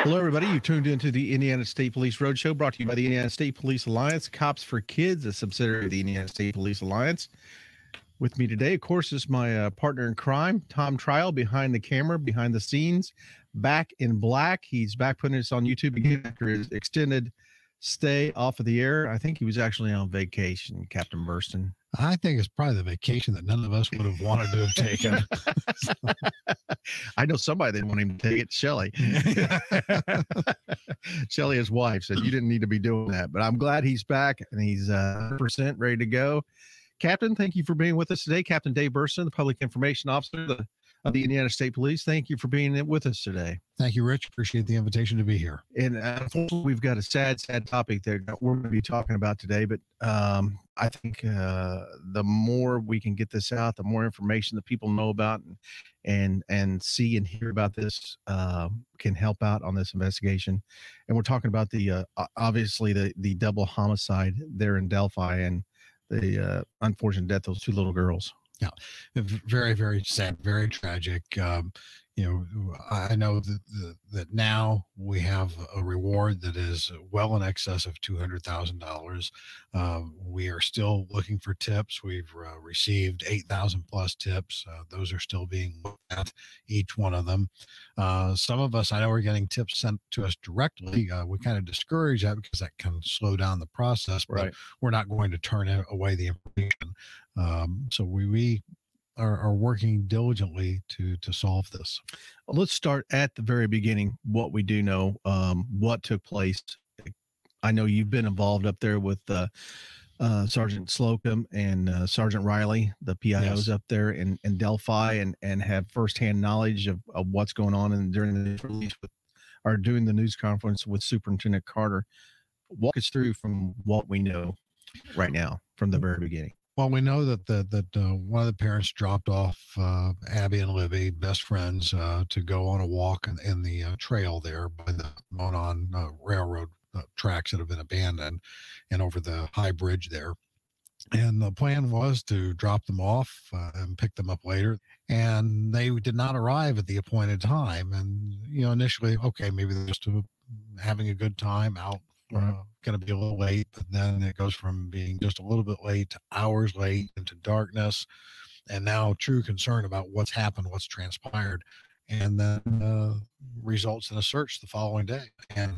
Hello, everybody. You tuned into the Indiana State Police Roadshow, brought to you by the Indiana State Police Alliance, Cops for Kids, a subsidiary of the Indiana State Police Alliance. With me today, of course, is my partner in crime, Tom Trial, behind the camera, behind the scenes, back in black. He's back putting us on YouTube again after his extended stay off of the air. I think he was actually on vacation, Captain Burston. I think it's probably the vacation that none of us would have wanted to have taken. I know somebody didn't want him to take it, Shelly. Shelly, his wife, said you didn't need to be doing that. But I'm glad he's back and he's 100% ready to go. Captain, thank you for being with us today. Captain Dave Burston, the Public Information Officer of the Indiana State Police. Thank you for being with us today. Thank you, Rich. Appreciate the invitation to be here. And unfortunately, we've got a sad topic that we're going to be talking about today. But I think the more we can get this out, the more information that people know about and see and hear about this can help out on this investigation. And we're talking about the obviously the double homicide there in Delphi and the unfortunate death of those two little girls. Yeah, very, very sad, very tragic. I know that now we have a reward that is well in excess of $200,000. We are still looking for tips. We've received 8,000 plus tips. Those are still being looked at, each one of them. Some of us, I know, are getting tips sent to us directly. We kind of discourage that because that can slow down the process, but right. We're not going to turn away the information. So we are working diligently to solve this. Well, let's start at the very beginning. What we do know, what took place. I know you've been involved up there with Sergeant Slocum and Sergeant Riley, the PIOs Yes. up there in Delphi, and have firsthand knowledge of what's going on. And during the news release doing the news conference with Superintendent Carter, walk us through from what we know right now from the very beginning. Well, we know that one of the parents dropped off Abby and Libby, best friends, to go on a walk in the trail there by the Monon railroad tracks that have been abandoned and over the high bridge there. And the plan was to drop them off and pick them up later. And they did not arrive at the appointed time. And, initially, okay, maybe they're just having a good time out. Going to be a little late, but then it goes from being just a little bit late to hours late into darkness, and now true concern about what's happened, what's transpired, and then results in a search the following day. And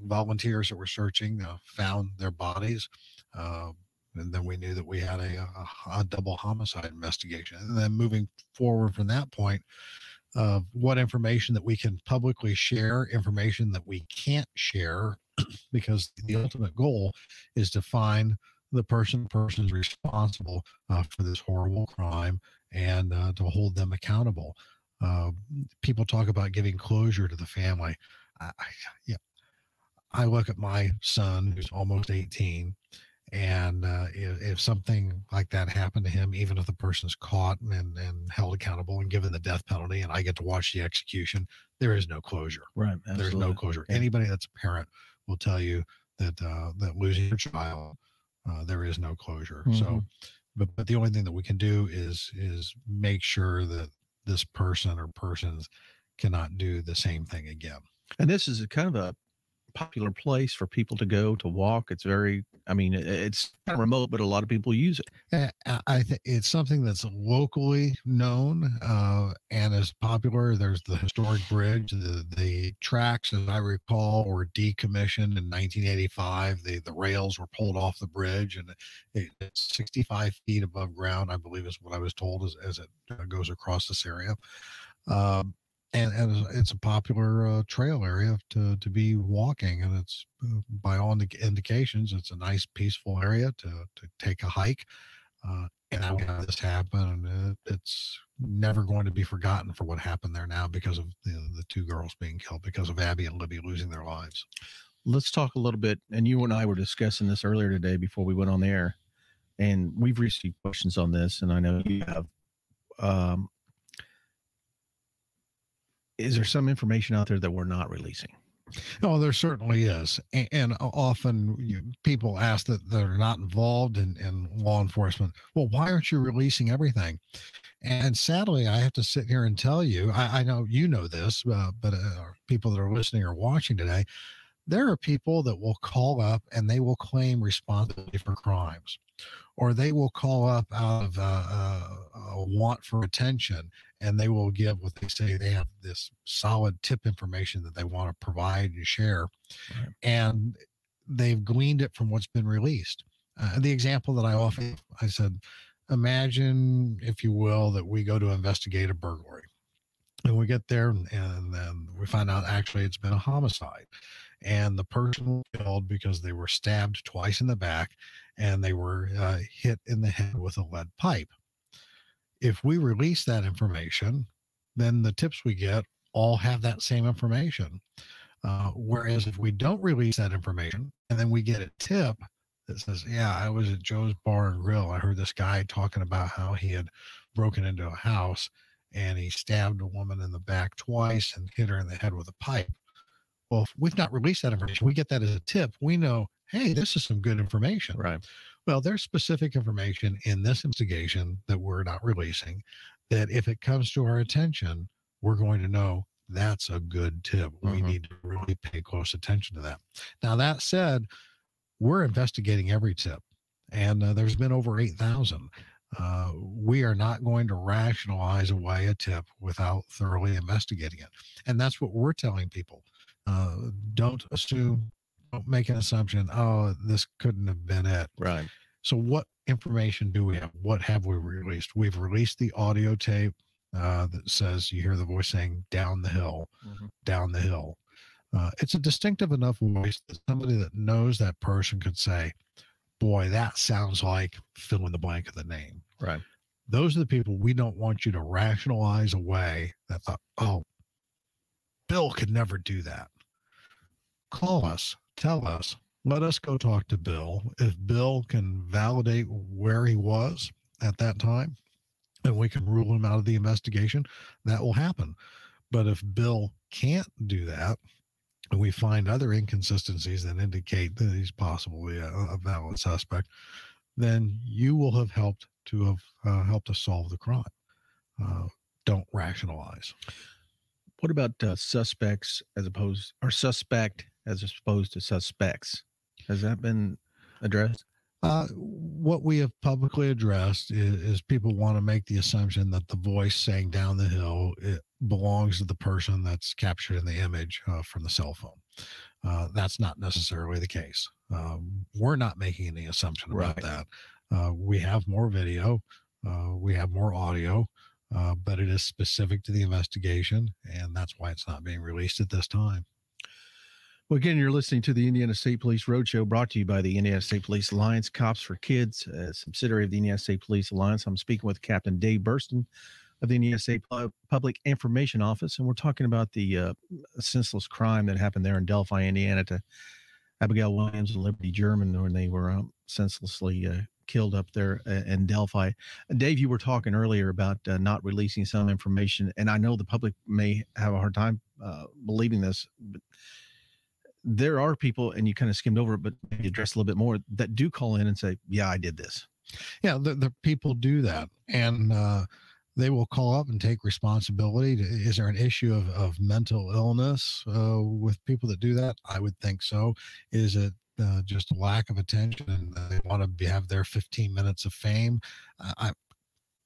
volunteers that were searching found their bodies, and then we knew that we had a double homicide investigation. And then moving forward from that point, what information that we can publicly share, information that we can't share, because the ultimate goal is to find the persons responsible for this horrible crime and to hold them accountable. People talk about giving closure to the family. I look at my son, who's almost 18, and if something like that happened to him, even if the person's caught and held accountable and given the death penalty, and I get to watch the execution, there is no closure. Right. Absolutely. There's no closure. Yeah. Anybody that's a parent will tell you that losing your child, there is no closure. Mm-hmm. So, but the only thing that we can do is make sure that this person or persons cannot do the same thing again. And this is kind of a popular place for people to go to walk. It's it's kind of remote, but a lot of people use it. I think it's something that's locally known and is popular. There's the historic bridge. The tracks, as I recall, were decommissioned in 1985. The rails were pulled off the bridge, and it's 65 feet above ground, I believe is what I was told as it goes across this area. And it's a popular trail area to be walking, and it's by all indications, it's a nice, peaceful area to take a hike. And now we have this happen, and it's never going to be forgotten for what happened there now because of the two girls being killed, because of Abby and Libby losing their lives. Let's talk a little bit, and you and I were discussing this earlier today before we went on the air, and we've received questions on this, and I know you have. Is there some information out there that we're not releasing? Oh, there certainly is. And often people ask that they're not involved in law enforcement. Well, why aren't you releasing everything? And sadly, I have to sit here and tell you, I know you know this, but people that are listening or watching today, there are people that will call up and they will claim responsibility for crimes, or they will call up out of a want for attention, and they will give what they say they have this solid tip information that they want to provide and share, Right. and they've gleaned it from what's been released. The example that I often, I said, imagine, if you will, that we go to investigate a burglary. And we get there, and then we find out actually it's been a homicide. And the person was killed because they were stabbed twice in the back and they were hit in the head with a lead pipe. If we release that information, then the tips we get all have that same information. Whereas if we don't release that information and then we get a tip that says, yeah, I was at Joe's Bar and Grill. I heard this guy talking about how he had broken into a house and he stabbed a woman in the back twice and hit her in the head with a pipe. Well, if we've not released that information, we get that as a tip. We know, hey, this is some good information. Right. Well, there's specific information in this investigation that we're not releasing that if it comes to our attention, we're going to know that's a good tip. We need to really pay close attention to that. Now, that said, we're investigating every tip, and there's been over 8,000. We are not going to rationalize away a tip without thoroughly investigating it. And that's what we're telling people. Don't assume, don't make an assumption, oh, this couldn't have been it. Right. So what information do we have? What have we released? We've released the audio tape that says you hear the voice saying down the hill, down the hill. It's a distinctive enough voice that somebody that knows that person could say, boy, that sounds like fill in the blank of the name. Right. Those are the people we don't want you to rationalize away that thought, oh, Bill could never do that. Call us, tell us, let us go talk to Bill. If Bill can validate where he was at that time and we can rule him out of the investigation, that will happen. But if Bill can't do that, and we find other inconsistencies that indicate that he's possibly a valid suspect, then you will have helped us solve the crime. Don't rationalize. What about suspect as opposed to suspects? Has that been addressed? What we have publicly addressed is people want to make the assumption that the voice saying down the hill, it belongs to the person that's captured in the image from the cell phone. That's not necessarily the case. We're not making any assumption about that. We have more video, we have more audio, but it is specific to the investigation, and that's why it's not being released at this time. Well, again, you're listening to the Indiana State Police Roadshow, brought to you by the Indiana State Police Alliance, Cops for Kids, a subsidiary of the Indiana State Police Alliance. I'm speaking with Captain Dave Burston of the Indiana State Public Information Office, and we're talking about the senseless crime that happened there in Delphi, Indiana, to Abigail Williams and Liberty German when they were senselessly killed up there in Delphi. Dave, you were talking earlier about not releasing some information, and I know the public may have a hard time believing this, but there are people, and you kind of skimmed over it, but maybe address a little bit more, that do call in and say, yeah, I did this. Yeah, the people do that. And they will call up and take responsibility. Is there an issue of mental illness with people that do that? I would think so. Is it just a lack of attention and they want to have their 15 minutes of fame?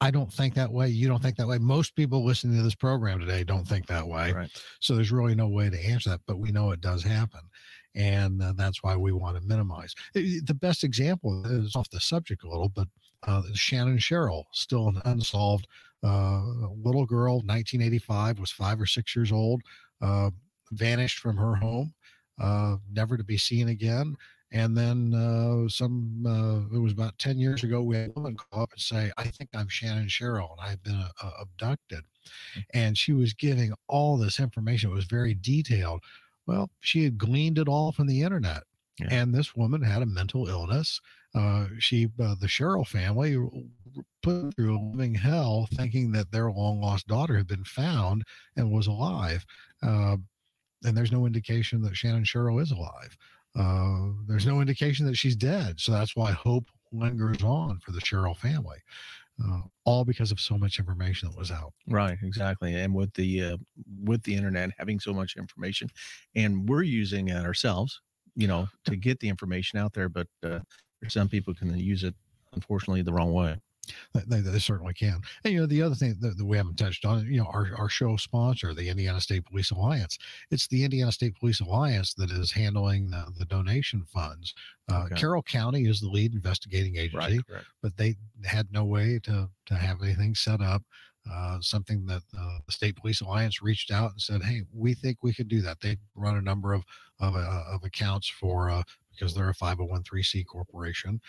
I don't think that way. You don't think that way. Most people listening to this program today don't think that way. Right. So there's really no way to answer that, but we know it does happen. And that's why we want to minimize. The best example is off the subject a little, but Shannon Sherrill, still an unsolved little girl, 1985, was 5 or 6 years old, vanished from her home, never to be seen again. And then it was about 10 years ago, we had a woman call up and say, I think I'm Shannon Sherrill and I've been abducted. And she was giving all this information. It was very detailed. Well, she had gleaned it all from the internet. Yeah. And this woman had a mental illness. The Sherrill family put through a living hell thinking that their long lost daughter had been found and was alive. and there's no indication that Shannon Sherrill is alive. There's no indication that she's dead. So that's why hope lingers on for the Sherrill family, all because of so much information that was out. Right, exactly. And with the internet having so much information, and we're using it ourselves, to get the information out there, but some people can use it, unfortunately, the wrong way. They certainly can. And, the other thing that we haven't touched on, our show sponsor, the Indiana State Police Alliance, it's the Indiana State Police Alliance that is handling the donation funds. Okay. Carroll County is the lead investigating agency, Right, but they had no way to have anything set up. Something that the State Police Alliance reached out and said, hey, we think we could do that. They run a number of accounts for because they're a 501(c) corporation.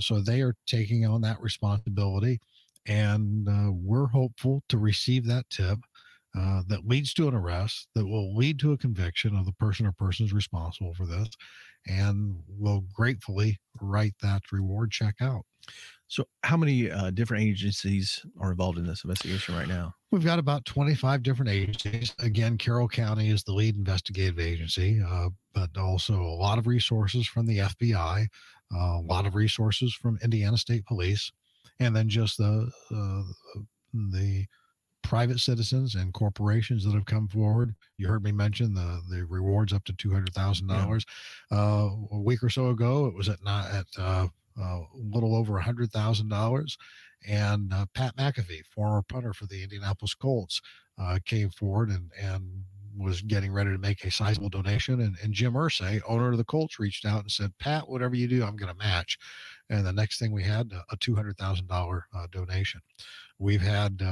So they are taking on that responsibility. And we're hopeful to receive that tip that leads to an arrest, that will lead to a conviction of the person or persons responsible for this, and will gratefully write that reward check out. So how many different agencies are involved in this investigation right now? We've got about 25 different agencies. Again, Carroll County is the lead investigative agency, but also a lot of resources from the FBI, a lot of resources from Indiana State Police, and then just the private citizens and corporations that have come forward. You heard me mention the rewards up to $200,000. A week or so ago, it was at a little over $100,000. And Pat McAfee, former punter for the Indianapolis Colts, came forward and was getting ready to make a sizable donation. And Jim Irsay, owner of the Colts, reached out and said, Pat, whatever you do, I'm going to match. And the next thing we had, a $200,000 donation. We've had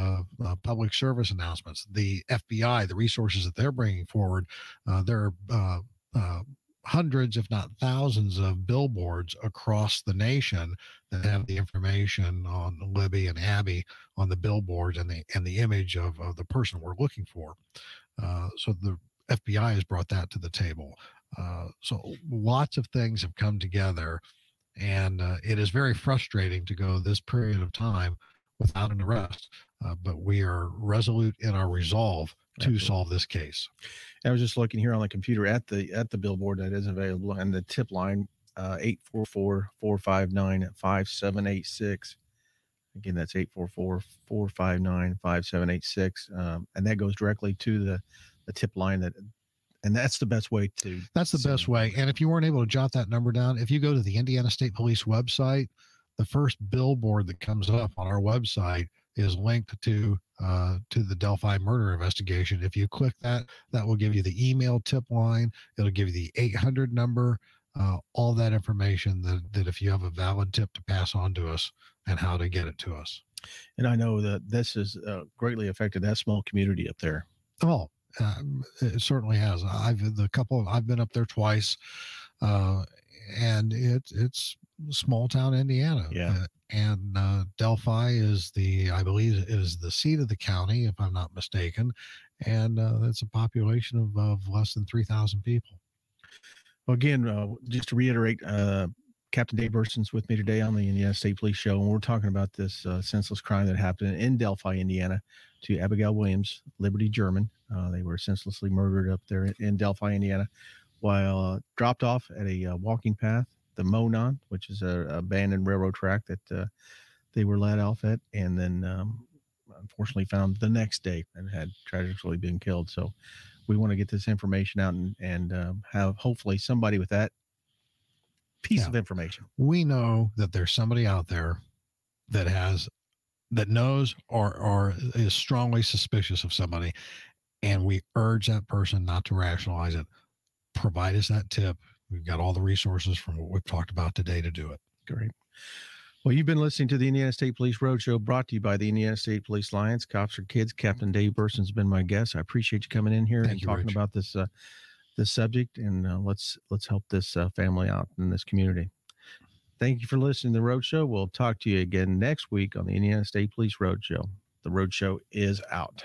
public service announcements. The FBI, the resources that they're bringing forward, there are hundreds, if not thousands, of billboards across the nation that have the information on Libby and Abby on the billboards and the image of the person we're looking for. So the FBI has brought that to the table. So lots of things have come together, and it is very frustrating to go this period of time without an arrest. But we are resolute in our resolve to solve this case. I was just looking here on the computer at the billboard that is available, and the tip line 844-459-5786. Again, that's 844-459-5786, and that goes directly to the tip line and that's the best way to. That's the best way. And if you weren't able to jot that number down, if you go to the Indiana State Police website, the first billboard that comes up on our website is linked to the Delphi murder investigation. If you click that, that will give you the email tip line. It'll give you the 800 number, all that information that if you have a valid tip to pass on to us and how to get it to us. And I know that this has greatly affected that small community up there. Oh, it certainly has. I've been up there twice, and it's small town Indiana. Yeah. And Delphi I believe is the seat of the county, if I'm not mistaken. And that's a population of less than 3,000 people. Well, again, just to reiterate, Captain Dave Burson's with me today on the Indiana State Police Show, and we're talking about this senseless crime that happened in Delphi, Indiana, to Abigail Williams, Liberty German. They were senselessly murdered up there in Delphi, Indiana, while dropped off at a walking path, the Monon, which is an abandoned railroad track that they were let off at, and then unfortunately found the next day and had tragically been killed. So we want to get this information out and have hopefully somebody with that piece of information. We know that there's somebody out there that knows or is strongly suspicious of somebody, and we urge that person not to rationalize it. Provide us that tip. We've got all the resources from what we've talked about today to do it. Great. Well, you've been listening to the Indiana State Police Roadshow, brought to you by the Indiana State Police Alliance. Cops for Kids. Captain Dave Burson's been my guest. I appreciate you coming in here and talking about this subject, and let's help this family out in this community. Thank you for listening to the Roadshow. We'll talk to you again next week on the Indiana State Police Roadshow. The Roadshow is out.